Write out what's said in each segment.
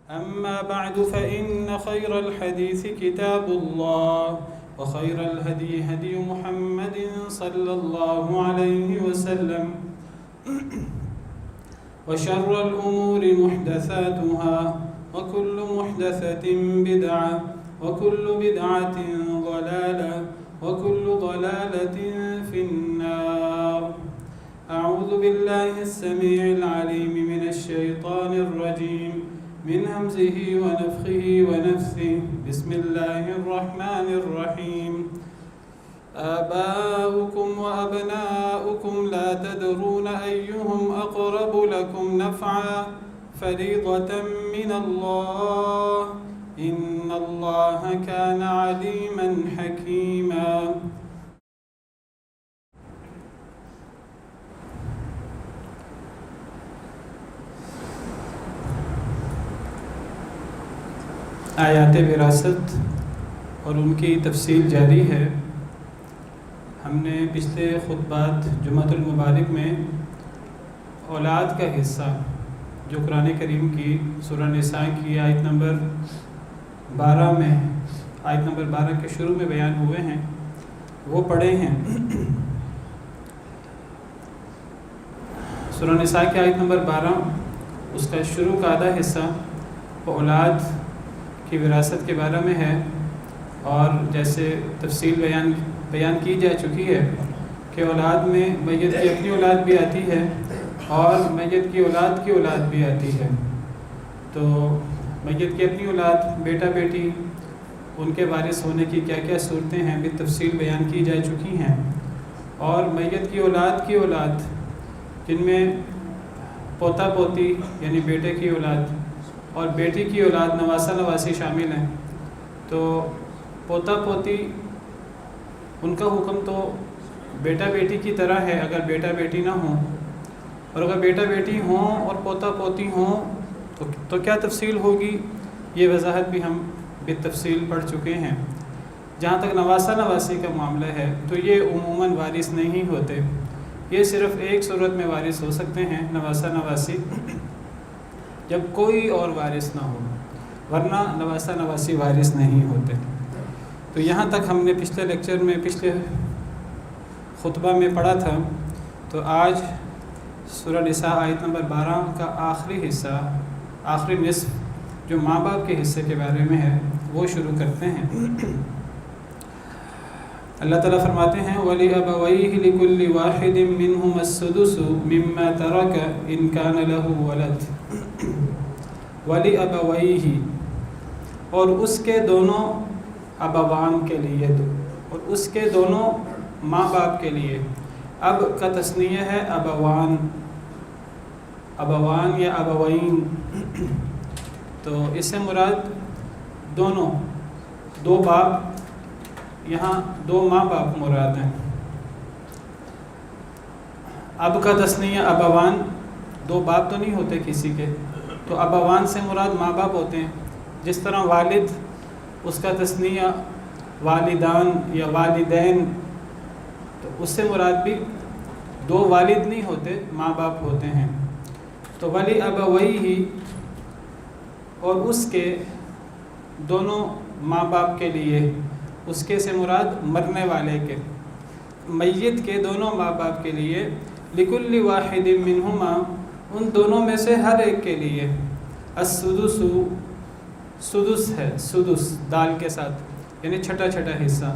أما بعد فإن خير الحديث كتاب الله وخير الهدي هدي محمد صلى الله عليه وسلم وشر الأمور محدثاتها وكل محدثة بدعة وكل بدعة ضلالة وكل ضلالة في النار. أعوذ بالله السميع العليم من الشيطان الرجيم من همزه ونفخه ونفثه. بسم الله الرحمن الرحيم. آباؤكم وأبناؤكم لا تدرون أيهم أقرب لكم نفعا فريضة من الله إن الله كان عليما حكيما. آیات وراثت اور ان کی تفصیل جاری ہے. ہم نے پچھلے خطبات جمعۃ المبارک میں اولاد کا حصہ جو قرآن کریم کی سورہ نساء کی آیت نمبر 12 کے شروع میں بیان ہوئے ہیں وہ پڑھے ہیں. سورہ نساء کی آیت نمبر 12 اس کا شروع کا آدھا حصہ اولاد کی وراثت کے بارے میں ہے، اور جیسے تفصیل بیان کی جا چکی ہے کہ اولاد میں میت کی اپنی اولاد بھی آتی ہے اور میت کی اولاد بھی آتی ہے. تو میت کی اپنی اولاد بیٹا بیٹی ان کے وارث ہونے کی کیا کیا صورتیں ہیں بھی تفصیل بیان کی جا چکی ہیں، اور میت کی اولاد جن میں پوتا پوتی یعنی بیٹے کی اولاد اور بیٹی کی اولاد نواسہ نواسی شامل ہیں. تو پوتا پوتی ان کا حکم تو بیٹا بیٹی کی طرح ہے اگر بیٹا بیٹی نہ ہوں، اور اگر بیٹا بیٹی ہوں اور پوتا پوتی ہوں تو کیا تفصیل ہوگی، یہ وضاحت بھی ہم بالتفصیل پڑھ چکے ہیں. جہاں تک نواسہ نواسی کا معاملہ ہے تو یہ عموماً وارث نہیں ہوتے، یہ صرف ایک صورت میں وارث ہو سکتے ہیں نواسہ نواسی، جب کوئی اور وارث نہ ہو، ورنہ نواسہ نواسی وارث نہیں ہوتے. تو یہاں تک ہم نے پچھلے خطبہ میں پڑھا تھا. تو آج سورہ نساء آیت نمبر 12 کا آخری حصہ، آخری نصف جو ماں باپ کے حصے کے بارے میں ہے وہ شروع کرتے ہیں. اللہ تعالیٰ فرماتے ہیں وَلِأَبَوَيْهِ لِكُلِّ وَاحِدٍ مِّنْهُمَا السُّدُسُ مِمَّا تَرَكَ إِنْ كَانَ لَهُ وَلَدٌ. وَلِأَبَوَيْهِ اور اس کے دونوں ابوان کے لیے، اور اس کے دونوں ماں باپ کے لیے. اب کا تثنیہ ہے ابوان یا ابوین، تو اس سے مراد دونوں، دو باپ، یہاں دو ماں باپ مراد ہیں. اب کا تثنیہ ابوان، دو باپ تو نہیں ہوتے کسی کے، تو ابوان سے مراد ماں باپ ہوتے ہیں. جس طرح والد اس کا تثنیہ والدان یا والدین، تو اس سے مراد بھی دو والد نہیں ہوتے، ماں باپ ہوتے ہیں. تو ولی ابویہ اور اس کے دونوں ماں باپ کے لیے، اس کے سے مراد مرنے والے کے، میت کے دونوں ماں باپ کے لیے، لکل واحد منہما ان دونوں میں سے ہر ایک کے لیے، السدس سدس ہے، سدس دال کے ساتھ یعنی چھٹا حصہ،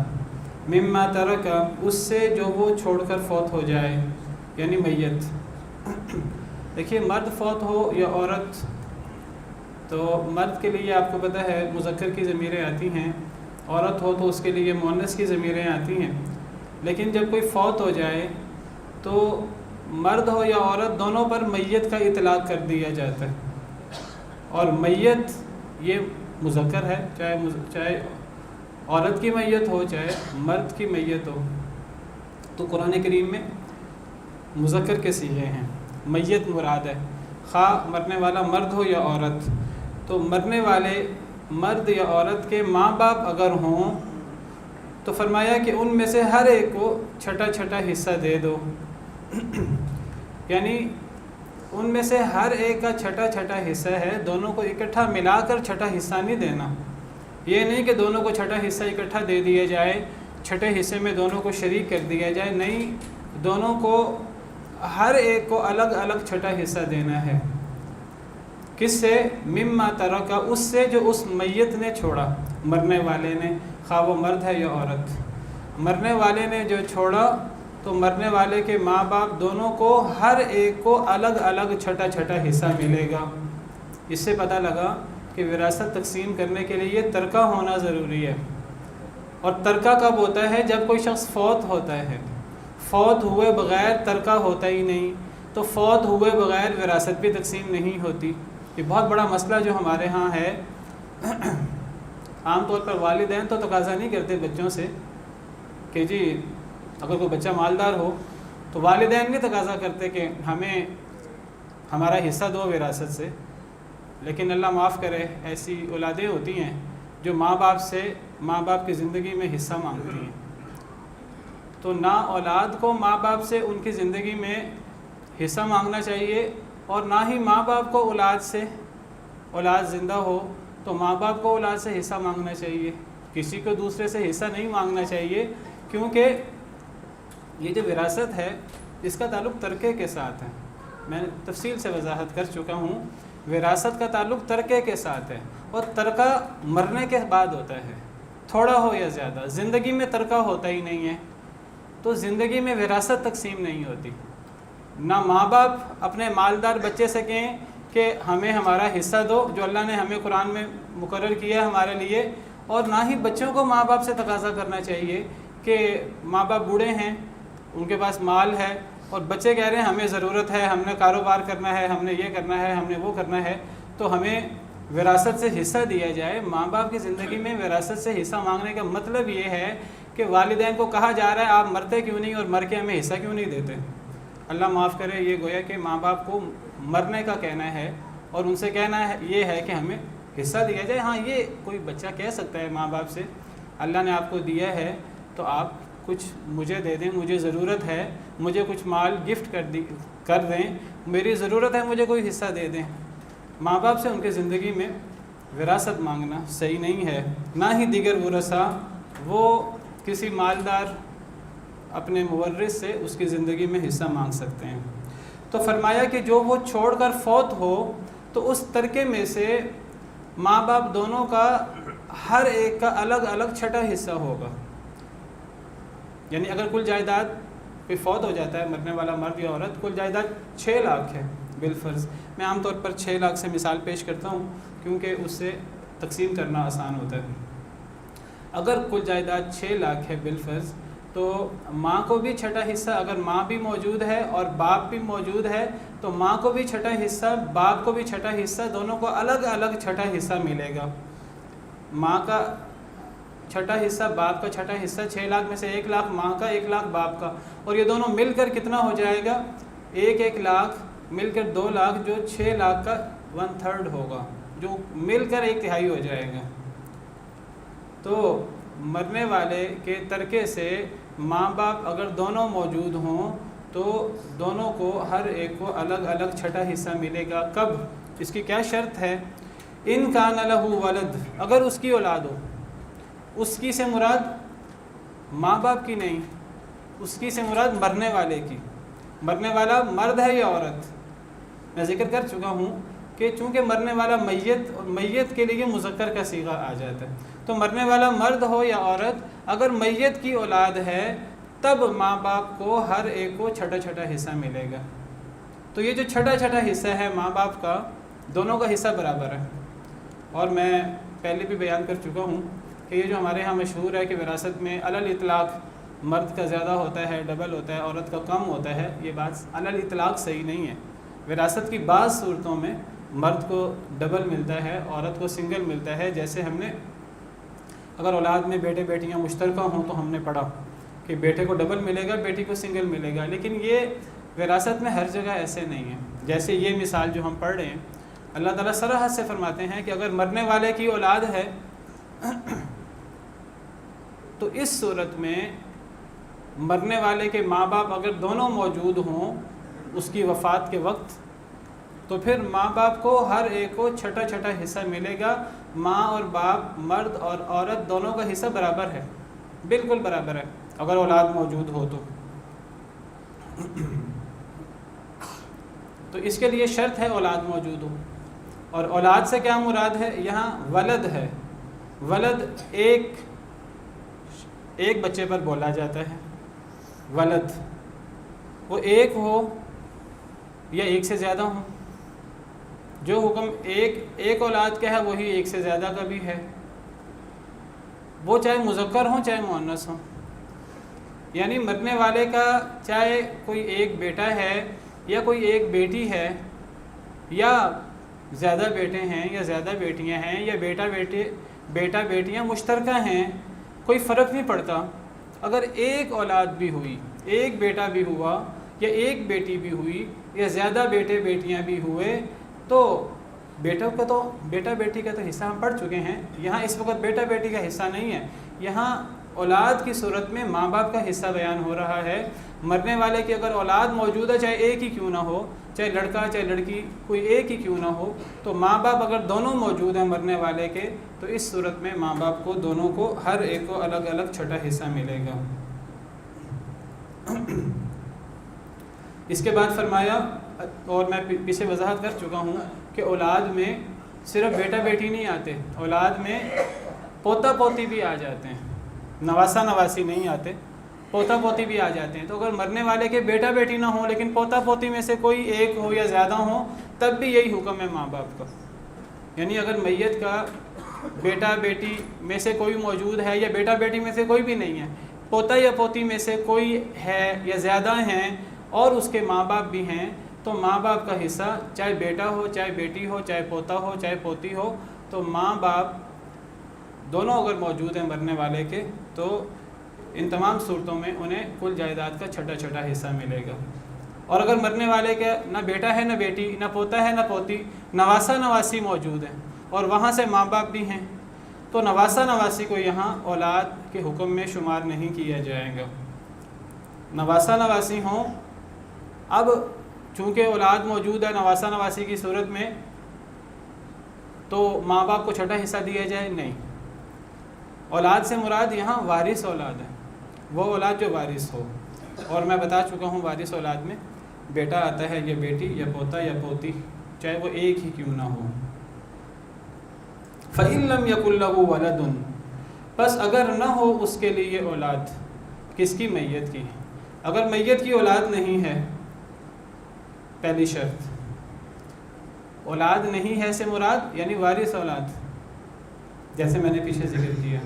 مما ترک اس سے جو وہ چھوڑ کر فوت ہو جائے یعنی میت. دیکھیے مرد فوت ہو یا عورت، تو مرد کے لیے آپ کو پتہ ہے مذکر کی ضمیریں آتی ہیں، عورت ہو تو اس کے لیے مؤنث کی ضمیریں آتی ہیں. لیکن جب کوئی فوت ہو جائے تو مرد ہو یا عورت دونوں پر میت کا اطلاق کر دیا جاتا ہے. اور میت یہ مذکر ہے، چاہے عورت کی میت ہو چاہے مرد کی میت ہو. تو قرآن کریم میں مذکر کے صیغے ہیں، میت مراد ہے، خواہ مرنے والا مرد ہو یا عورت. تو مرنے والے مرد یا عورت کے ماں باپ اگر ہوں تو فرمایا کہ ان میں سے ہر ایک کو چھٹا حصہ دے دو. یعنی ان میں سے ہر ایک کا چھٹا چھٹا حصہ ہے، دونوں کو اکٹھا ملا کر چھٹا حصہ نہیں دینا۔ یہ نہیں کہ دونوں کو چھٹا حصہ اکٹھا دے دیا جائے، چھٹے حصے میں دونوں کو شریک کر دیا جائے، نہیں، دونوں کو ہر ایک کو الگ الگ چھٹا حصہ دینا ہے۔ کس سے؟ مما ترک، اس سے جو اس میت نے چھوڑا، مرنے والے نے، خواہ وہ مرد ہے یا عورت۔ مرنے والے نے جو چھوڑا تو مرنے والے کے ماں باپ دونوں کو ہر ایک کو الگ الگ چھٹا چھٹا حصہ ملے گا۔ اس سے پتہ لگا کہ وراثت تقسیم کرنے کے لیے یہ ترکہ ہونا ضروری ہے۔ اور ترکہ کب ہوتا ہے؟ جب کوئی شخص فوت ہوتا ہے۔ فوت ہوئے بغیر ترکہ ہوتا ہی نہیں، تو فوت ہوئے بغیر وراثت بھی تقسیم نہیں ہوتی۔ یہ بہت بڑا مسئلہ جو ہمارے ہاں ہے۔ عام طور پر والدین تو تقاضا نہیں کرتے بچوں سے کہ جی اگر کوئی بچہ مالدار ہو تو والدین نہیں تقاضا کرتے کہ ہمیں ہمارا حصہ دو وراثت سے، لیکن اللہ معاف کرے ایسی اولادیں ہوتی ہیں جو ماں باپ کی زندگی میں حصہ مانگتی ہیں۔ تو نہ اولاد کو ماں باپ سے ان کی زندگی میں حصہ مانگنا چاہیے، اور نہ ہی ماں باپ کو اولاد سے، اولاد زندہ ہو تو ماں باپ کو اولاد سے حصہ مانگنا چاہیے۔ کسی کو دوسرے سے حصہ نہیں مانگنا چاہیے، کیونکہ یہ جو وراثت ہے اس کا تعلق ترکے کے ساتھ ہے۔ میں تفصیل سے وضاحت کر چکا ہوں، وراثت کا تعلق ترکے کے ساتھ ہے، اور ترکہ مرنے کے بعد ہوتا ہے، تھوڑا ہو یا زیادہ۔ زندگی میں ترکہ ہوتا ہی نہیں ہے، تو زندگی میں وراثت تقسیم نہیں ہوتی۔ نہ ماں باپ اپنے مالدار بچے سے کہیں کہ ہمیں ہمارا حصہ دو جو اللہ نے ہمیں قرآن میں مقرر کیا ہے ہمارے لیے، اور نہ ہی بچوں کو ماں باپ سے تقاضا کرنا چاہیے کہ ماں باپ بوڑھے ہیں، ان کے پاس مال ہے، اور بچے کہہ رہے ہیں ہمیں ضرورت ہے، ہم نے کاروبار کرنا ہے، ہم نے یہ کرنا ہے، ہم نے وہ کرنا ہے، تو ہمیں وراثت سے حصہ دیا جائے۔ ماں باپ کی زندگی میں وراثت سے حصہ مانگنے کا مطلب یہ ہے کہ والدین کو کہا جا رہا ہے آپ مرتے کیوں نہیں اور مر کے ہمیں حصہ کیوں نہیں دیتے۔ اللہ معاف کرے، یہ گویا کہ ماں باپ کو مرنے کا کہنا ہے، اور ان سے کہنا ہے یہ ہے کہ ہمیں حصہ دیا جائے۔ ہاں، یہ کوئی بچہ کہہ سکتا ہے ماں باپ سے اللہ نے آپ کو دیا ہے تو آپ کچھ مجھے دے دیں، مجھے ضرورت ہے، مجھے کچھ مال گفٹ کر دیں، میری ضرورت ہے، مجھے کوئی حصہ دے دیں۔ ماں باپ سے ان کی زندگی میں وراثت مانگنا صحیح نہیں ہے۔ نہ ہی دیگر ورثہ، وہ کسی مالدار اپنے مورث سے اس کی زندگی میں حصہ مانگ سکتے ہیں۔ تو فرمایا کہ جو وہ چھوڑ کر فوت ہو تو اس ترکے میں سے ماں باپ دونوں کا ہر ایک کا الگ الگ چھٹا حصہ ہوگا۔ یعنی اگر کل جائیداد کوئی فوت ہو جاتا ہے، مرنے والا مرد یا عورت، کل جائیداد 6 لاکھ ہے بالفرض، میں عام طور پر 6 لاکھ سے مثال پیش کرتا ہوں کیونکہ اس سے تقسیم کرنا آسان ہوتا ہے۔ اگر کل جائیداد 6 لاکھ ہے بالفرض، تو ماں کو بھی چھٹا حصہ، اگر ماں بھی موجود ہے اور باپ بھی موجود ہے تو ماں کو بھی چھٹا حصہ، باپ کو بھی چھٹا حصہ، دونوں کو الگ الگ چھٹا حصہ ملے گا۔ ماں کا چھٹا حصہ، باپ کا چھٹا حصہ، 6 لاکھ میں سے 1 لاکھ ماں کا، 1 لاکھ باپ کا، اور یہ دونوں مل کر کتنا ہو جائے گا؟ 1 لاکھ مل کر 2 لاکھ، جو 6 لاکھ کا 1/3 ہوگا، جو مل کر 1/3 ہو جائے گا۔ تو مرنے والے کے ترکے سے ماں باپ اگر دونوں موجود ہوں تو دونوں کو ہر ایک کو الگ الگ چھٹا حصہ ملے گا۔ کب؟ اس کی کیا شرط ہے؟ ان کان لہ ولد، اگر اس کی اولاد ہو۔ اس کی سے مراد ماں باپ کی نہیں، اس کی سے مراد مرنے والے کی۔ مرنے والا مرد ہے یا عورت؟ میں ذکر کر چکا ہوں کہ چونکہ مرنے والا میت، اور میت کے لیے مذکر کا صیغہ آ جاتا ہے، تو مرنے والا مرد ہو یا عورت، اگر میت کی اولاد ہے تب ماں باپ کو ہر ایک کو چھٹا چھٹا حصہ ملے گا۔ تو یہ جو چھٹا چھٹا حصہ ہے ماں باپ کا، دونوں کا حصہ برابر ہے۔ اور میں پہلے بھی بیان کر چکا ہوں کہ یہ جو ہمارے ہاں مشہور ہے کہ وراثت میں علی الاطلاق مرد کا زیادہ ہوتا ہے، ڈبل ہوتا ہے، عورت کا کم ہوتا ہے، یہ بات علی الاطلاق صحیح نہیں ہے۔ وراثت کی بعض صورتوں میں مرد کو ڈبل ملتا ہے، عورت کو سنگل ملتا ہے۔ جیسے ہم نے اگر اولاد میں بیٹے بیٹیاں مشترکہ ہوں تو ہم نے پڑھا کہ بیٹے کو ڈبل ملے گا، بیٹی کو سنگل ملے گا، لیکن یہ وراثت میں ہر جگہ ایسے نہیں ہے۔ جیسے یہ مثال جو ہم پڑھ رہے ہیں، اللہ تعالیٰ صراحت سے فرماتے ہیں کہ اگر مرنے والے کی اولاد ہے تو اس صورت میں مرنے والے کے ماں باپ اگر دونوں موجود ہوں اس کی وفات کے وقت، تو پھر ماں باپ کو ہر ایک کو چھٹا چھٹا حصہ ملے گا. ماں اور باپ، مرد اور عورت دونوں کا حصہ برابر ہے، بالکل برابر ہے اگر اولاد موجود ہو تو اس کے لیے شرط ہے اولاد موجود ہو. اور اولاد سے کیا مراد ہے؟ یہاں ولد ہے. ولد ایک بچے پر بولا جاتا ہے. ولد وہ ایک ہو یا ایک سے زیادہ ہو. جو حکم ایک اولاد کا ہے وہی ایک سے زیادہ کا بھی ہے، وہ چاہے مذکر ہوں چاہے مؤنث ہوں. یعنی مرنے والے کا چاہے کوئی ایک بیٹا ہے یا کوئی ایک بیٹی ہے یا زیادہ بیٹے ہیں یا زیادہ بیٹیاں ہیں یا بیٹا بیٹیاں مشترکہ ہیں، کوئی فرق نہیں پڑتا. اگر ایک اولاد بھی ہوئی، ایک بیٹا بھی ہوا یا ایک بیٹی بھی ہوئی یا زیادہ بیٹے بیٹیاں بھی ہوئے، تو بیٹا بیٹی کا تو حصہ ہم پڑھ چکے ہیں. یہاں اس وقت بیٹا بیٹی کا حصہ نہیں ہے، یہاں اولاد کی صورت میں ماں باپ کا حصہ بیان ہو رہا ہے. مرنے والے کی اگر اولاد موجود ہے، چاہے ایک ہی کیوں نہ ہو، چاہے لڑکا چاہے لڑکی، کوئی ایک ہی کیوں نہ ہو، تو ماں باپ اگر دونوں موجود ہیں مرنے والے کے، تو اس صورت میں ماں باپ کو دونوں کو ہر ایک کو الگ الگ چھٹا حصہ ملے گا. اس کے بعد فرمایا، اور میں پیچھے وضاحت کر چکا ہوں کہ اولاد میں صرف بیٹا بیٹی نہیں آتے، اولاد میں پوتا پوتی بھی آ جاتے ہیں. نواسا نواسی نہیں آتے، پوتا پوتی بھی آ جاتے ہیں. تو اگر مرنے والے کے بیٹا بیٹی نہ ہوں لیکن پوتا پوتی میں سے کوئی ایک ہو یا زیادہ ہوں، تب بھی یہی حکم ہے ماں باپ کا. یعنی اگر میت کا بیٹا بیٹی میں سے کوئی موجود ہے یا بیٹا بیٹی میں سے کوئی بھی نہیں ہے، پوتا یا پوتی میں سے کوئی ہے یا زیادہ ہیں اور اس کے ماں باپ بھی ہیں، تو ماں باپ کا حصہ چاہے بیٹا ہو چاہے بیٹی ہو چاہے پوتا ہو چاہے پوتی ہو، تو ماں باپ دونوں اگر موجود ہیں مرنے والے کے، تو ان تمام صورتوں میں انہیں کل جائیداد کا چھٹا چھٹا حصہ ملے گا. اور اگر مرنے والے کا نہ بیٹا ہے نہ بیٹی، نہ پوتا ہے نہ پوتی، نواسا نواسی موجود ہیں اور وہاں سے ماں باپ بھی ہیں، تو نواسا نواسی کو یہاں اولاد کے حکم میں شمار نہیں کیا جائے گا. نواسا نواسی ہوں، اب چونکہ اولاد موجود ہے نواسا نواسی کی صورت میں، تو ماں باپ کو چھٹا حصہ دیا جائے؟ نہیں. اولاد سے مراد یہاں وارث اولاد ہے، وہ اولاد جو وارث ہو. اور میں بتا چکا ہوں وارث اولاد میں بیٹا آتا ہے یا بیٹی یا پوتا یا پوتی، چاہے وہ ایک ہی کیوں نہ ہو. فَإِن لَمْ يَكُنْ لَهُ وَلَدٌ، پس اگر نہ ہو اس کے لیے اولاد. کس کی؟ میت کی. اگر میت کی اولاد نہیں ہے، پہلی شرط اولاد نہیں ہے سے مراد یعنی وارث اولاد، جیسے میں نے پیچھے ذکر کیا.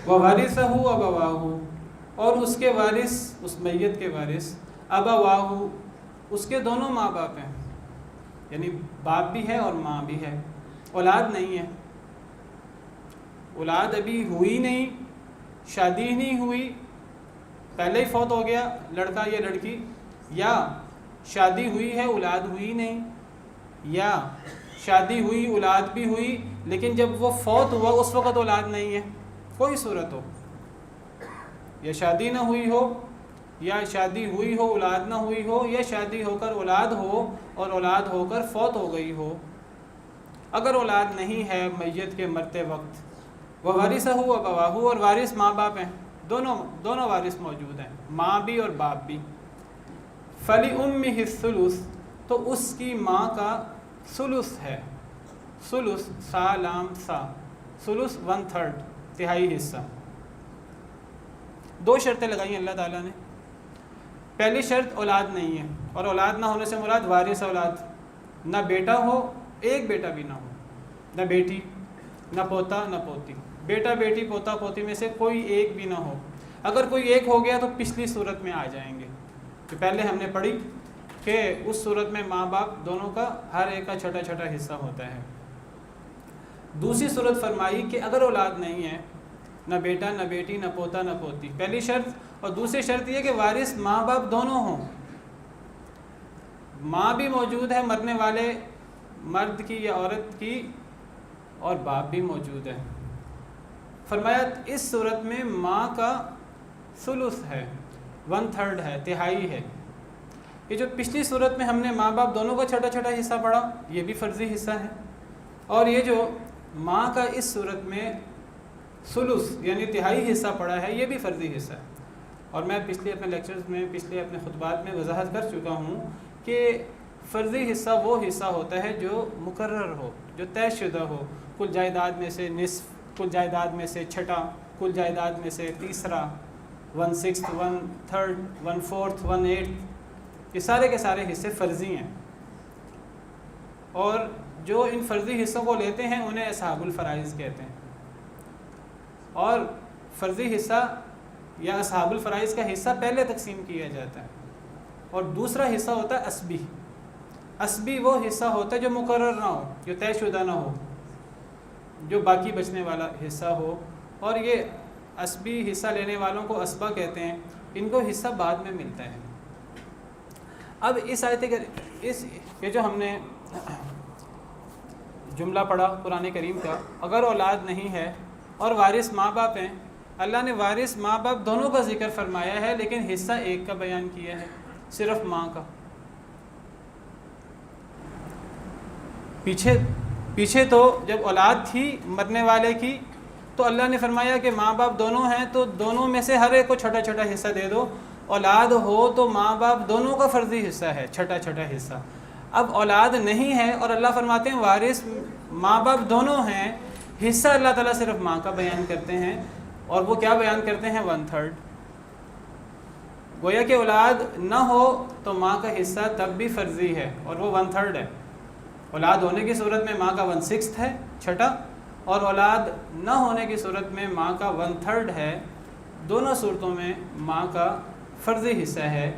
وَوَارِثَهُ أَبَوَاهُ، اور اس کے وارث، اس میت کے وارث، أَبَوَاهُ، اس کے دونوں ماں باپ ہیں، یعنی باپ بھی ہے اور ماں بھی ہے. اولاد نہیں ہے، اولاد ابھی ہوئی نہیں، شادی ہی نہیں ہوئی، پہلے ہی فوت ہو گیا لڑکا یا لڑکی، یا شادی ہوئی ہے اولاد ہوئی نہیں، یا شادی ہوئی اولاد بھی ہوئی لیکن جب وہ فوت ہوا اس وقت اولاد نہیں ہے. کوئی صورت ہو، یا شادی نہ ہوئی ہو، یا شادی ہوئی ہو اولاد نہ ہوئی ہو، یا شادی ہو کر اولاد ہو اور اولاد ہو کر فوت ہو گئی ہو. اگر اولاد نہیں ہے میت کے مرتے وقت، وہ وارثہ ابواہ، اور وارث ماں باپ ہیں، دونوں وارث موجود ہیں، ماں بھی اور باپ بھی. فَلِأُمِّهِ الثُّلُث، تو اس کی ماں کا ثلث ہے. ثلث، سا لام سا، ثلث 1/3، تہائی حصہ. دو شرطیں لگائی اللہ تعالیٰ نے. پہلی شرط اولاد نہیں ہے، اور اولاد نہ ہونے سے مراد وارث اولاد، نہ بیٹا ہو، ایک بیٹا بھی نہ ہو، نہ بیٹی، نہ پوتا نہ پوتی، بیٹا بیٹی پوتا پوتی میں سے کوئی ایک بھی نہ ہو. اگر کوئی ایک ہو گیا تو پچھلی صورت میں آ جائیں گے کہ پہلے ہم نے پڑھی کہ اس صورت میں ماں باپ دونوں کا ہر ایک کا چھوٹا چھوٹا حصہ ہوتا ہے. دوسری صورت فرمائی کہ اگر اولاد نہیں ہے، نہ بیٹا نہ بیٹی نہ پوتا نہ پوتی، پہلی شرط. اور دوسری شرط یہ کہ وارث ماں باپ دونوں ہوں، ماں بھی موجود ہے مرنے والے مرد کی یا عورت کی، اور باپ بھی موجود ہے. فرمایا اس صورت میں ماں کا ثلث ہے، 1/3 ہے، تہائی ہے. یہ جو پچھلی صورت میں ہم نے ماں باپ دونوں کا چھوٹا چھوٹا حصہ پڑھا، یہ بھی فرضی حصہ ہے، اور یہ جو ماں کا اس صورت میں ثلث یعنی تہائی حصہ پڑھا ہے، یہ بھی فرضی حصہ ہے۔ اور میں پچھلے اپنے لیکچرز میں، پچھلے اپنے خطبات میں وضاحت کر چکا ہوں کہ فرضی حصہ وہ حصہ ہوتا ہے جو مقرر ہو، جو طے شدہ ہو، کل جائیداد میں سے نصف، کل جائیداد میں سے چھٹا، کل جائیداد میں سے تیسرا، 1/6، 1/3، 1/4، 1/8، یہ سارے کے سارے حصے فرضی ہیں، اور جو ان فرضی حصوں کو لیتے ہیں انہیں اصحاب الفرائض کہتے ہیں۔ اور فرضی حصہ یا اصحاب الفرائض کا حصہ پہلے تقسیم کیا جاتا ہے، اور دوسرا حصہ ہوتا ہے عصبی۔ عصبی وہ حصہ ہوتا ہے جو مقرر نہ ہو، جو طے شدہ نہ ہو، جو باقی بچنے والا حصہ ہو، اور یہ عصبی حصہ لینے والوں کو عصبہ کہتے ہیں، ان کو حصہ بعد میں ملتا ہے۔ اب اس آیت یہ جو ہم نے جملہ پڑھا قرآن کریم کا، اگر اولاد نہیں ہے اور وارث ماں باپ ہیں، اللہ نے وارث ماں باپ دونوں کا ذکر فرمایا ہے، لیکن حصہ ایک کا بیان کیا ہے، صرف ماں کا۔ پیچھے تو جب اولاد تھی مرنے والے کی تو اللہ نے فرمایا کہ ماں باپ دونوں ہیں تو دونوں میں سے ہر ایک کو چھوٹا چھوٹا حصہ دے دو۔ اولاد ہو تو ماں باپ دونوں کا فرضی حصہ ہے، چھوٹا چھوٹا حصہ۔ اب اولاد نہیں ہے اور اللہ فرماتے ہیں وارث ماں باپ دونوں ہیں، حصہ اللہ تعالیٰ صرف ماں کا بیان کرتے ہیں، اور وہ کیا بیان کرتے ہیں؟ 1/3۔ گویا کہ اولاد نہ ہو تو ماں کا حصہ تب بھی فرضی ہے، اور وہ 1/3 ہے۔ اولاد ہونے کی صورت میں ماں کا 1/6 ہے، چھٹا، اور اولاد نہ ہونے کی صورت میں ماں کا 1/3 ہے۔ دونوں صورتوں میں ماں کا فرضی حصہ ہے۔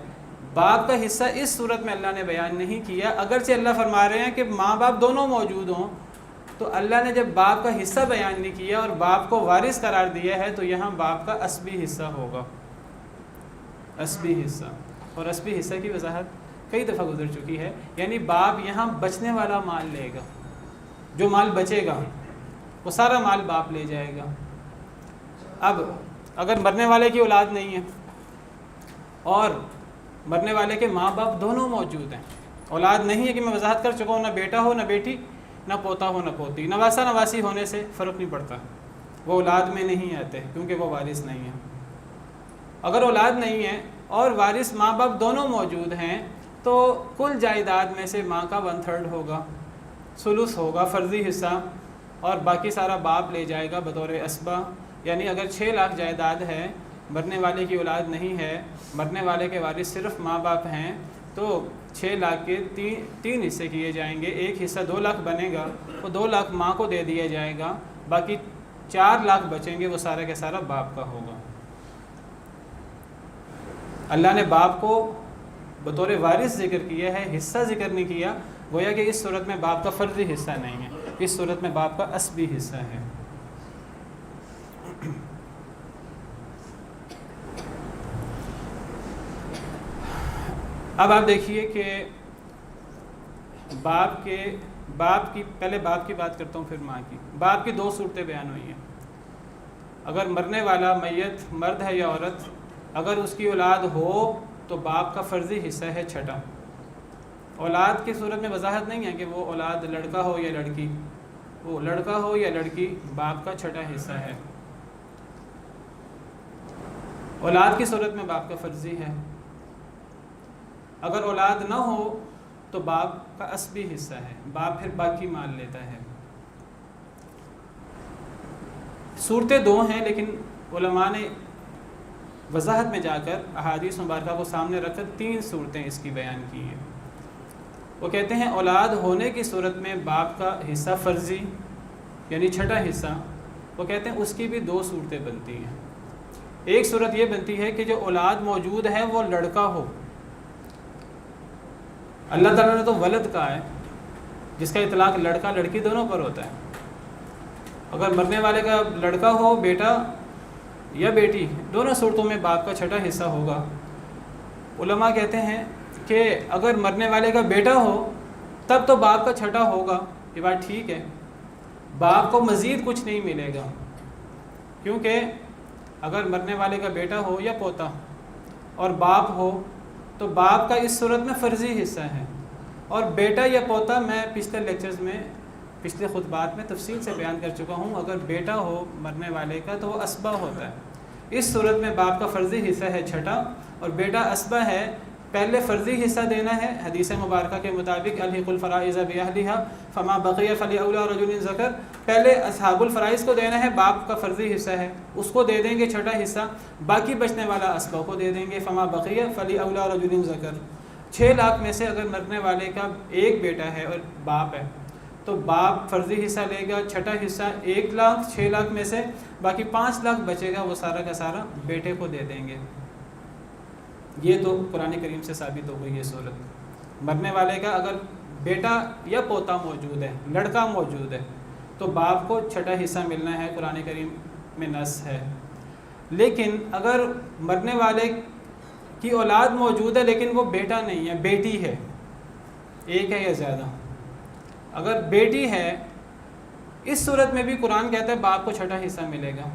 باپ کا حصہ اس صورت میں اللہ نے بیان نہیں کیا، اگرچہ اللہ فرما رہے ہیں کہ ماں باپ دونوں موجود ہوں، تو اللہ نے جب باپ کا حصہ بیان نہیں کیا اور باپ کو وارث قرار دیا ہے تو یہاں باپ کا عصبی حصہ ہوگا، عصبی حصہ۔ اور عصبی حصہ کی وضاحت کئی دفعہ گزر چکی ہے، یعنی باپ یہاں بچنے والا مال لے گا، جو مال بچے گا وہ سارا مال باپ لے جائے گا۔ اب اگر مرنے والے کی اولاد نہیں ہے اور مرنے والے کے ماں باپ دونوں موجود ہیں، اولاد نہیں ہے کہ میں وضاحت کر چکا ہوں، نہ بیٹا ہو نہ بیٹی، نہ پوتا ہو نہ پوتی، نواسا نواسی ہونے سے فرق نہیں پڑتا، وہ اولاد میں نہیں آتے کیونکہ وہ وارث نہیں ہیں۔ اگر اولاد نہیں ہے اور وارث ماں باپ دونوں موجود ہیں تو کل جائیداد میں سے ماں کا 1/3 ہوگا، ثلث ہوگا، فرضی حصہ، اور باقی سارا باپ لے جائے گا بطور عصبہ۔ یعنی اگر 6 لاکھ جائیداد ہے، مرنے والے کی اولاد نہیں ہے، مرنے والے کے وارث صرف ماں باپ ہیں، تو 6 لاکھ کے 3 حصے کیے جائیں گے، ایک حصہ 2 لاکھ بنے گا، وہ 2 لاکھ ماں کو دے دیا جائے گا، باقی 4 لاکھ بچیں گے، وہ سارا کا سارا باپ کا ہوگا۔ اللہ نے باپ کو بطور وارث ذکر کیا ہے، حصہ ذکر نہیں کیا، گویا کہ اس صورت میں باپ کا فرضی حصہ نہیں ہے، اس صورت میں باپ کا عصبی حصہ ہے۔ اب آپ دیکھیے کہ باپ کی پہلے باپ کی بات کرتا ہوں پھر ماں کی۔ باپ کی 2 صورتیں بیان ہوئی ہیں۔ اگر مرنے والا میت مرد ہے یا عورت، اگر اس کی اولاد ہو تو باپ کا فرضی حصہ ہے چھٹا۔ اولاد کی صورت میں وضاحت نہیں ہے کہ وہ اولاد لڑکا ہو یا لڑکی، وہ لڑکا ہو یا لڑکی باپ کا چھٹا حصہ ہے۔ اولاد کی صورت میں باپ کا فرضی ہے۔ اگر اولاد نہ ہو تو باپ کا عصبی حصہ ہے، باپ پھر باقی مال لیتا ہے۔ صورتیں 2 ہیں، لیکن علماء نے وضاحت میں جا کر احادیث مبارکہ کو سامنے رکھ کر 3 صورتیں اس کی بیان کی ہیں۔ وہ کہتے ہیں اولاد ہونے کی صورت میں باپ کا حصہ فرضی یعنی چھٹا حصہ، وہ کہتے ہیں اس کی بھی 2 صورتیں بنتی ہیں۔ ایک صورت یہ بنتی ہے کہ جو اولاد موجود ہے وہ لڑکا ہو۔ اللہ تعالیٰ نے تو ولد کہا ہے، جس کا اطلاق لڑکا لڑکی دونوں پر ہوتا ہے۔ اگر مرنے والے کا لڑکا ہو، بیٹا یا بیٹی، دونوں صورتوں میں باپ کا چھٹا حصہ ہوگا۔ علماء کہتے ہیں کہ اگر مرنے والے کا بیٹا ہو تب تو باپ کا چھٹا ہوگا، یہ بات ٹھیک ہے، باپ کو مزید کچھ نہیں ملے گا، کیونکہ اگر مرنے والے کا بیٹا ہو یا پوتا اور باپ ہو تو باپ کا اس صورت میں فرضی حصہ ہے. اور بیٹا یا پوتا میں پچھلے لیکچرز میں پچھلے خطبات میں تفصیل سے بیان کر چکا ہوں. اگر بیٹا ہو مرنے والے کا تو وہ اسبہ ہوتا ہے. اس صورت میں باپ کا فرضی حصہ ہے چھٹا اور بیٹا اسبہ ہے. پہلے فرضی حصہ دینا ہے حدیث مبارکہ کے مطابق الحق الفرائض بأہلها فما بقی فلأولی رجل ذکر. پہلے اصحاب الفرائض کو دینا ہے, باپ کا فرضی حصہ ہے, اس کو دے دیں گے چھٹا حصہ, باقی بچنے والا اسبہ کو دے دیں گے. فما بقی فلأولی رجل ذکر. 6 لاکھ میں سے اگر مرنے والے کا ایک بیٹا ہے اور باپ ہے تو باپ فرضی حصہ لے گا, چھٹا حصہ 1 لاکھ 6 لاکھ میں سے, باقی 5 لاکھ بچے گا وہ سارا کا سارا بیٹے کو دے دیں گے. یہ تو قرآن کریم سے ثابت ہو گئی یہ صورت. مرنے والے کا اگر بیٹا یا پوتا موجود ہے, لڑکا موجود ہے, تو باپ کو چھٹا حصہ ملنا ہے, قرآن کریم میں نص ہے. لیکن اگر مرنے والے کی اولاد موجود ہے لیکن وہ بیٹا نہیں ہے, بیٹی ہے, ایک ہے یا زیادہ, اگر بیٹی ہے اس صورت میں بھی قرآن کہتا ہے باپ کو چھٹا حصہ ملے گا.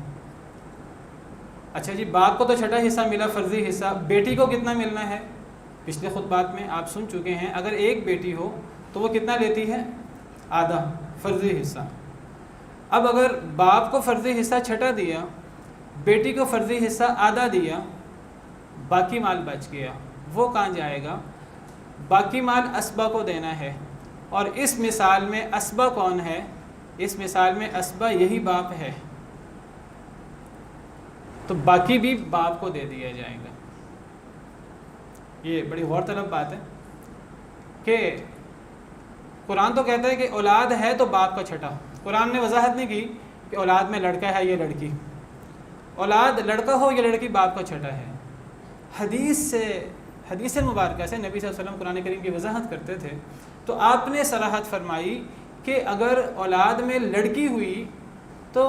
اچھا جی, باپ کو تو چھٹا حصہ ملا فرضی حصہ, بیٹی کو کتنا ملنا ہے؟ پچھلے خطبات میں آپ سن چکے ہیں. اگر ایک بیٹی ہو تو وہ کتنا لیتی ہے؟ آدھا فرضی حصہ. اب اگر باپ کو فرضی حصہ چھٹا دیا, بیٹی کو فرضی حصہ آدھا دیا, باقی مال بچ گیا, وہ کہاں جائے گا؟ باقی مال اسبہ کو دینا ہے. اور اس مثال میں اسبہ کون ہے؟ اس مثال میں اسبہ یہی باپ ہے, تو باقی بھی باپ کو دے دیا جائے گا. یہ بڑی غور طلب بات ہے کہ قرآن تو کہتا ہے کہ اولاد ہے تو باپ کا چھٹا. قرآن نے وضاحت نہیں کی کہ اولاد میں لڑکا ہے یا لڑکی. اولاد لڑکا ہو یا لڑکی باپ کا چھٹا ہے. حدیث مبارکہ سے نبی صلی اللہ علیہ وسلم قرآن کریم کی وضاحت کرتے تھے تو آپ نے صراحت فرمائی کہ اگر اولاد میں لڑکی ہوئی تو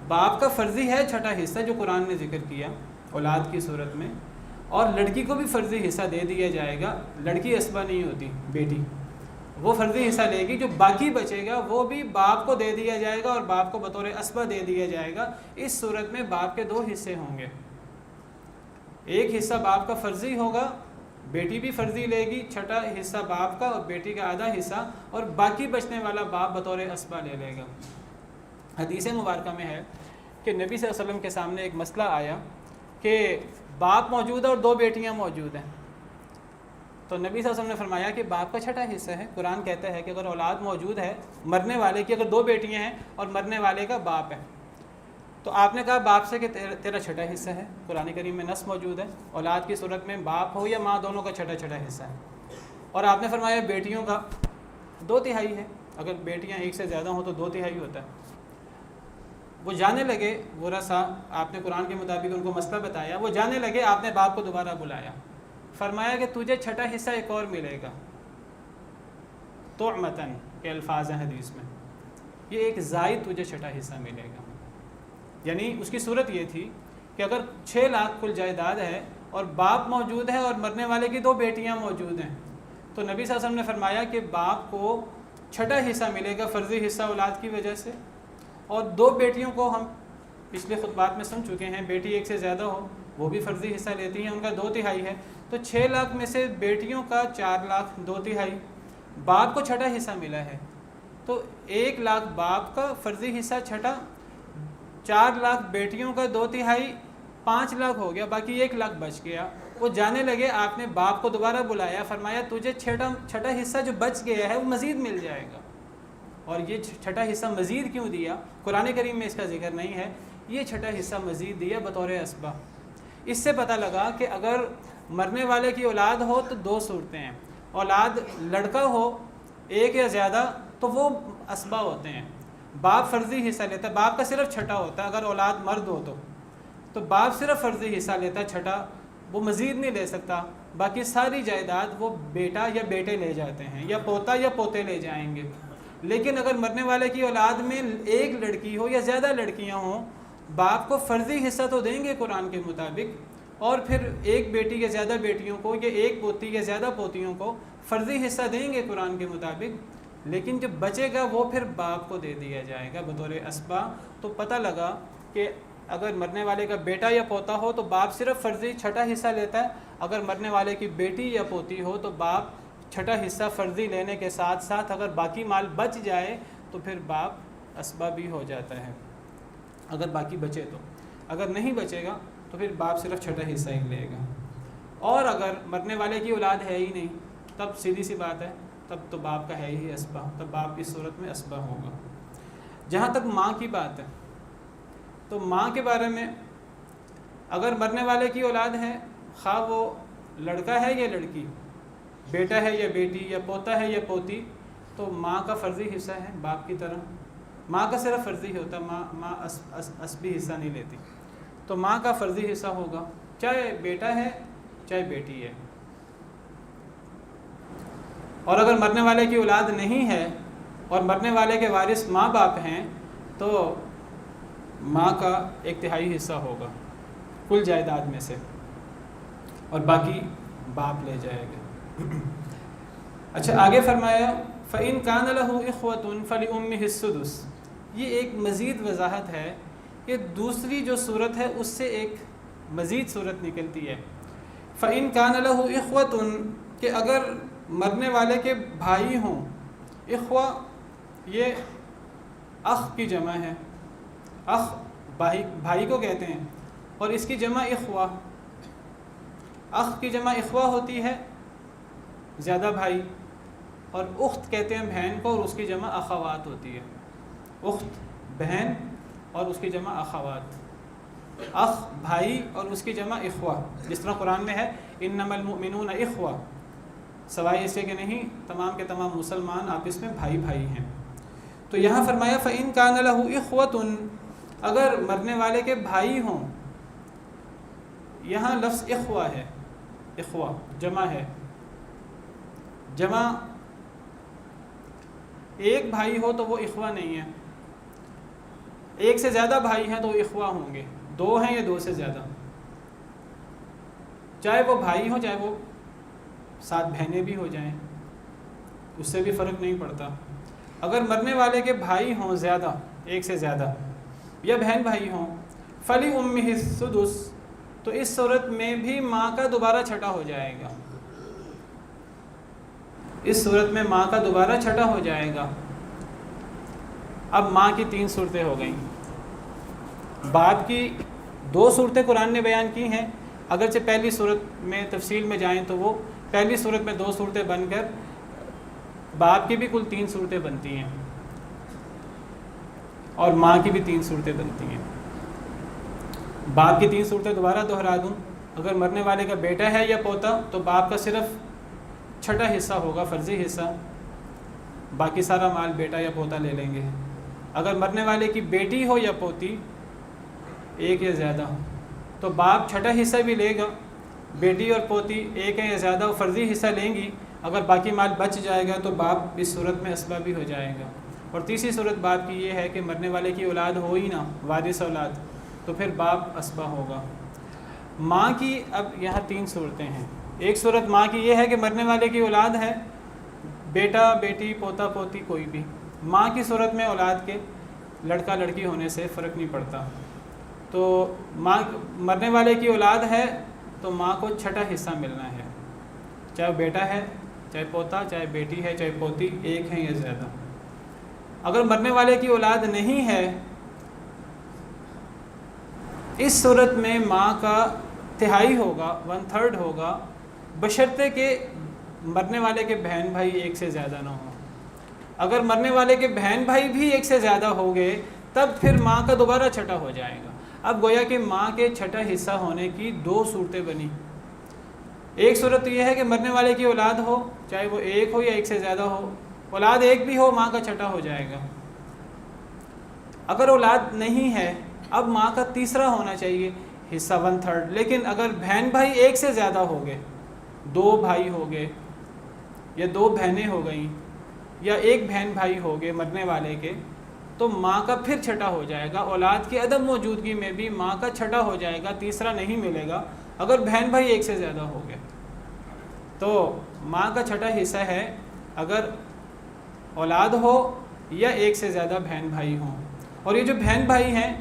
باپ کا فرضی ہے چھٹا حصہ جو قرآن نے ذکر کیا اولاد کی صورت میں, اور لڑکی کو بھی فرضی حصہ دے دیا جائے گا. لڑکی اسبہ نہیں ہوتی, بیٹی, وہ فرضی حصہ لے گی. جو باقی بچے گا وہ بھی باپ کو دے دیا جائے گا اور باپ کو بطور اسبہ دے دیا جائے گا. اس صورت میں باپ کے 2 حصے ہوں گے. ایک حصہ باپ کا فرضی ہوگا, بیٹی بھی فرضی لے گی, چھٹا حصہ باپ کا اور بیٹی کا آدھا حصہ, اور باقی بچنے والا باپ بطور اسبہ لے لے گا. حدیث مبارکہ میں ہے کہ نبی صلی اللہ علیہ وسلم کے سامنے ایک مسئلہ آیا کہ باپ موجود ہے اور 2 بیٹیاں موجود ہیں. تو نبی صلی اللہ علیہ وسلم نے فرمایا کہ باپ کا چھٹا حصہ ہے. قرآن کہتا ہے کہ اگر اولاد موجود ہے مرنے والے کی, اگر 2 بیٹیاں ہیں اور مرنے والے کا باپ ہے, تو آپ نے کہا باپ سے کہ تیرا چھٹا حصہ ہے. قرآن کریم میں نص موجود ہے اولاد کی صورت میں باپ ہو یا ماں دونوں کا چھٹا چھٹا حصہ ہے. اور آپ نے فرمایا بیٹیوں کا 2/3 ہے. اگر بیٹیاں ایک سے زیادہ ہوں تو 2/3 ہوتا ہے. وہ جانے لگے, ورثہ, آپ نے قرآن کے مطابق ان کو مسئلہ بتایا, وہ جانے لگے, آپ نے باپ کو دوبارہ بلایا, فرمایا کہ تجھے چھٹا حصہ ایک اور ملے گا. طعمتاً کے الفاظ ہیں حدیث میں, یہ ایک زائد تجھے چھٹا حصہ ملے گا. یعنی اس کی صورت یہ تھی کہ اگر 6 لاکھ کل جائیداد ہے اور باپ موجود ہے اور مرنے والے کی 2 بیٹیاں موجود ہیں, تو نبی صلی اللہ علیہ وسلم نے فرمایا کہ باپ کو چھٹا حصہ ملے گا فرضی حصہ اولاد کی وجہ سے, اور 2 بیٹیوں کو ہم پچھلے خطبات میں سن چکے ہیں, بیٹی ایک سے زیادہ ہو وہ بھی فرضی حصہ لیتی ہیں, ان کا 2/3 ہے. تو 6 لاکھ میں سے بیٹیوں کا 4 لاکھ 2/3, باپ کو چھٹا حصہ ملا ہے. تو 1 لاکھ باپ کا فرضی حصہ چھٹا, 4 لاکھ بیٹیوں کا 2/3, 5 لاکھ ہو گیا, باقی 1 لاکھ بچ گیا. وہ جانے لگے, آپ نے باپ کو دوبارہ بلایا, فرمایا تجھے چھٹا حصہ جو بچ گیا ہے وہ مزید مل جائے گا. اور یہ چھٹا حصہ مزید کیوں دیا؟ قرآن کریم میں اس کا ذکر نہیں ہے. یہ چھٹا حصہ مزید دیا بطور اسبہ. اس سے پتہ لگا کہ اگر مرنے والے کی اولاد ہو تو 2 صورتیں ہیں. اولاد لڑکا ہو 1 یا زیادہ تو وہ اسبہ ہوتے ہیں. باپ فرضی حصہ لیتا ہے, باپ کا صرف چھٹا ہوتا ہے. اگر اولاد مرد ہو تو باپ صرف فرضی حصہ لیتا ہے چھٹا, وہ مزید نہیں لے سکتا. باقی ساری جائیداد وہ بیٹا یا بیٹے لے جاتے ہیں, یا پوتا یا پوتے لے جائیں گے. لیکن اگر مرنے والے کی اولاد میں 1 لڑکی ہو یا زیادہ لڑکیاں ہوں, باپ کو فرضی حصہ تو دیں گے قرآن کے مطابق, اور پھر 1 بیٹی یا زیادہ بیٹیوں کو یا 1 پوتی یا زیادہ پوتیوں کو فرضی حصہ دیں گے قرآن کے مطابق. لیکن جو بچے گا وہ پھر باپ کو دے دیا جائے گا بطور اسبہ. تو پتہ لگا کہ اگر مرنے والے کا بیٹا یا پوتا ہو تو باپ صرف فرضی چھٹا حصہ لیتا ہے، اگر مرنے والے کی بیٹی یا پوتی ہو تو باپ چھٹا حصہ فرضی لینے کے ساتھ ساتھ اگر باقی مال بچ جائے تو پھر باپ اسبہ بھی ہو جاتا ہے، اگر باقی بچے تو، اگر نہیں بچے گا تو پھر باپ صرف چھٹا حصہ ہی لے گا۔ اور اگر مرنے والے کی اولاد ہے ہی نہیں تب سیدھی سی بات ہے، تب تو باپ کا ہے ہی اسبہ، تب باپ کی صورت میں اسبہ ہوگا۔ جہاں تک ماں کی بات ہے تو ماں کے بارے میں اگر مرنے والے کی اولاد ہے، خواہ وہ لڑکا ہے یا لڑکی، بیٹا ہے یا بیٹی، یا پوتا ہے یا پوتی، تو ماں کا فرضی حصہ ہے باپ کی طرح، ماں کا صرف فرضی ہوتا، ماں اسبی حصہ نہیں لیتی، تو ماں کا فرضی حصہ ہوگا، چاہے بیٹا ہے چاہے بیٹی ہے۔ اور اگر مرنے والے کی اولاد نہیں ہے اور مرنے والے کے وارث ماں باپ ہیں تو ماں کا 1/3 حصہ ہوگا کل جائیداد میں سے، اور باقی باپ لے جائے گا۔ اچھا آگے فرمایا فَإِن كَانَ لَهُ إِخْوَةٌ فَلِأُمِّهِ السُّدُسُ، یہ ایک مزید وضاحت ہے کہ دوسری جو صورت ہے اس سے ایک مزید صورت نکلتی ہے۔ فَإِن كَانَ لَهُ إِخْوَةٌ، کہ اگر مرنے والے کے بھائی ہوں، اخوہ یہ اخ کی جمع ہے، اخ بھائی کو کہتے ہیں، اور اس کی جمع اخوہ، اخ کی جمع اخوہ ہوتی ہے زیادہ بھائی، اور اخت کہتے ہیں بہن کو، اور اس کی جمع اخوات ہوتی ہے، اخت بہن اور اس کی جمع اخوات، اخ بھائی اور اس کی جمع اخوہ، جس طرح قرآن میں ہے انما المؤمنون اخوہ، سوائے اس کے نہیں تمام کے تمام مسلمان آپس میں بھائی بھائی ہیں۔ تو یہاں فرمایا فَإِن كَانَ لَهُ إِخْوَةٌ، اگر مرنے والے کے بھائی ہوں، یہاں لفظ اخوہ ہے، اخوہ جمع ہے، جمع ایک بھائی ہو تو وہ اخوہ نہیں ہے، ایک سے زیادہ بھائی ہیں تو وہ اخوہ ہوں گے، 2 ہیں یا 2 سے زیادہ، چاہے وہ بھائی ہوں چاہے وہ 7 بہنیں بھی ہو جائیں، اس سے بھی فرق نہیں پڑتا۔ اگر مرنے والے کے بھائی ہوں زیادہ، ایک سے زیادہ، یا بہن بھائی ہوں، فَلِأُمِّهِ السُّدُسُ، تو اس صورت میں بھی ماں کا دوبارہ چھٹا ہو جائے گا، اس صورت میں ماں کا دوبارہ چھٹا ہو جائے گا۔ اب ماں کی 3 صورتیں ہو گئیں، باپ کی 2 صورتیں قرآن نے بیان کی ہیں، اگرچہ پہلی صورت میں تفصیل میں جائیں تو وہ پہلی صورت میں 2 صورتیں بن کر باپ کی بھی کل 3 صورتیں بنتی ہیں، اور ماں کی بھی 3 صورتیں بنتی ہیں۔ باپ کی 3 صورتیں دوبارہ دہرا دوں، اگر مرنے والے کا بیٹا ہے یا پوتا تو باپ کا صرف چھٹا حصہ ہوگا، فرضی حصہ، باقی سارا مال بیٹا یا پوتا لے لیں گے۔ اگر مرنے والے کی بیٹی ہو یا پوتی، ایک یا زیادہ، تو باپ چھٹا حصہ بھی لے گا، بیٹی اور پوتی ایک ہے یا زیادہ وہ فرضی حصہ لیں گی، اگر باقی مال بچ جائے گا تو باپ اس صورت میں اسبہ بھی ہو جائے گا۔ اور تیسری صورت باپ کی یہ ہے کہ مرنے والے کی اولاد ہو ہی نہ، وارث اولاد، تو پھر باپ اسبہ ہوگا۔ ماں کی اب یہاں 3 صورتیں ہیں، ایک صورت ماں کی یہ ہے کہ مرنے والے کی اولاد ہے، بیٹا بیٹی پوتا پوتی کوئی بھی، ماں کی صورت میں اولاد کے لڑکا لڑکی ہونے سے فرق نہیں پڑتا، تو ماں مرنے والے کی اولاد ہے تو ماں کو چھٹا حصہ ملنا ہے، چاہے بیٹا ہے چاہے پوتا، چاہے بیٹی ہے چاہے پوتی، ایک ہے یا زیادہ۔ اگر مرنے والے کی اولاد نہیں ہے، اس صورت میں ماں کا 1/3 ہوگا، 1/3 ہوگا، بشرطے کہ مرنے والے کے بہن بھائی ایک سے زیادہ نہ ہوں۔ اگر مرنے والے کے بہن بھائی بھی ایک سے زیادہ ہو گئے تب پھر ماں کا دوبارہ چھٹا ہو جائے گا۔ اب گویا کہ ماں کے چھٹا حصہ ہونے کی 2 صورتیں بنی، ایک صورت یہ ہے کہ مرنے والے کی اولاد ہو، چاہے وہ ایک ہو یا ایک سے زیادہ ہو، اولاد ایک بھی ہو ماں کا چھٹا ہو جائے گا۔ اگر اولاد نہیں ہے اب ماں کا تیسرا ہونا چاہیے حصہ 1/3، لیکن اگر بہن بھائی ایک سے زیادہ ہو گئے، 2 بھائی ہو گئے یا 2 بہنیں ہو گئیں یا ایک بہن بھائی ہو گئے مرنے والے کے، تو ماں کا پھر چھٹا ہو جائے گا، اولاد کی عدم موجودگی میں بھی ماں کا چھٹا ہو جائے گا، تیسرا نہیں ملے گا۔ اگر بہن بھائی ایک سے زیادہ ہو گئے تو ماں کا چھٹا حصہ ہے اگر اولاد ہو یا ایک سے زیادہ بہن بھائی ہوں۔ اور یہ جو بہن بھائی ہیں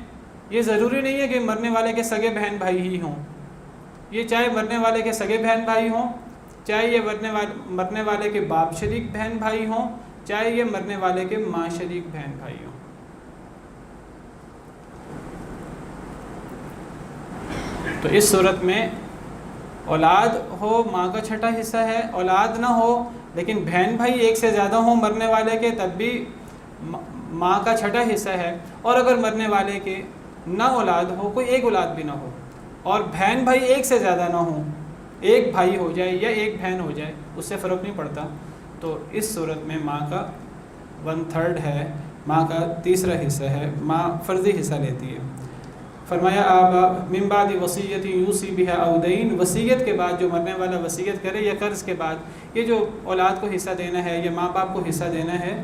یہ ضروری نہیں ہے کہ مرنے والے کے سگے بہن بھائی ہی ہوں، یہ چاہے مرنے والے کے سگے بہن بھائی ہوں، چاہے یہ مرنے والے کے باپ شریک بہن بھائی ہوں، چاہے یہ مرنے والے کے ماں شریک بہن بھائی ہوں۔ تو اس صورت میں اولاد ہو ماں کا چھٹا حصہ ہے، اولاد نہ ہو لیکن بہن بھائی ایک سے زیادہ ہوں مرنے والے کے تب بھی ماں کا چھٹا حصہ ہے، اور اگر مرنے والے کے نہ اولاد ہو، کوئی ایک اولاد بھی نہ ہو، اور بہن بھائی ایک سے زیادہ نہ ہوں، ایک بھائی ہو جائے یا ایک بہن ہو جائے، اس سے فرق نہیں پڑتا، تو اس صورت میں ماں کا 1/3 ہے، ماں کا تیسرا حصہ ہے، ماں فرضی حصہ لیتی ہے۔ فرمایا آبا من بعد وصیت یوصی بها او دین، وصیت کے بعد جو مرنے والا وصیت کرے یا قرض کے بعد، یہ جو اولاد کو حصہ دینا ہے یا ماں باپ کو حصہ دینا ہے،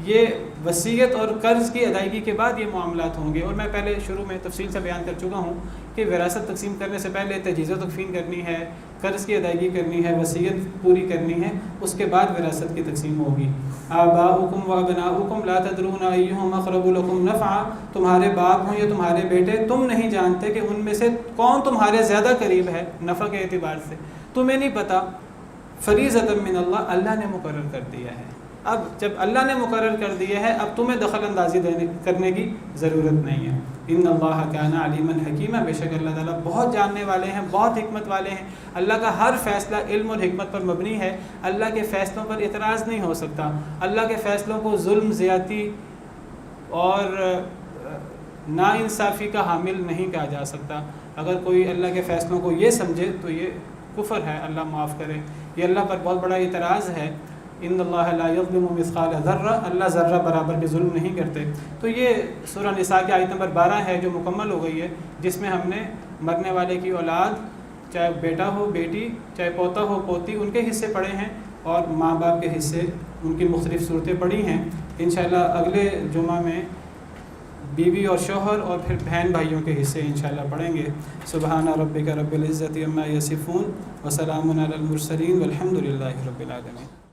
یہ وصیت اور قرض کی ادائیگی کے بعد یہ معاملات ہوں گے۔ اور میں پہلے شروع میں تفصیل سے بیان کر چکا ہوں کہ وراثت تقسیم کرنے سے پہلے تجہیز و تکفین کرنی ہے، قرض کی ادائیگی کرنی ہے، وصیت پوری کرنی ہے، اس کے بعد وراثت کی تقسیم ہوگی۔ آباؤکم و ابناؤکم لا تدرون ایہم اقرب لکم نفعا، تمہارے باپ ہوں یا تمہارے بیٹے، تم نہیں جانتے کہ ان میں سے کون تمہارے زیادہ قریب ہے نفع کے اعتبار سے، تمہیں نہیں پتہ۔ فریضۃ من اللہ، اللہ نے مقرر کر دیا ہے۔ اب جب اللہ نے مقرر کر دیا ہے، اب تمہیں دخل اندازی کرنے کی ضرورت نہیں ہے۔ ان اللہ کان علیما حکیما، بے شک اللہ تعالیٰ بہت جاننے والے ہیں، بہت حکمت والے ہیں۔ اللہ کا ہر فیصلہ علم اور حکمت پر مبنی ہے، اللہ کے فیصلوں پر اعتراض نہیں ہو سکتا، اللہ کے فیصلوں کو ظلم، زیادتی اور ناانصافی کا حامل نہیں کہا جا سکتا۔ اگر کوئی اللہ کے فیصلوں کو یہ سمجھے تو یہ کفر ہے، اللہ معاف کرے، یہ اللہ پر بہت بڑا اعتراض ہے۔ ان اللہ لا یظلم مثقال ذرہ، اللہ ذرہ برابر بھی ظلم نہیں کرتے۔ تو یہ سورہ نساء کی آیت نمبر 12 ہے جو مکمل ہو گئی ہے، جس میں ہم نے مرنے والے کی اولاد، چاہے بیٹا ہو بیٹی، چاہے پوتا ہو پوتی، ان کے حصے پڑھے ہیں، اور ماں باپ کے حصے، ان کی مختلف صورتیں پڑھی ہیں۔ انشاءاللہ اگلے جمعہ میں بیوی اور شوہر اور پھر بہن بھائیوں کے حصے انشاءاللہ پڑھیں گے۔ سبحان ربک رب العزت عما یصفون وسلام علی المرسلین والحمد للہ رب العالمین۔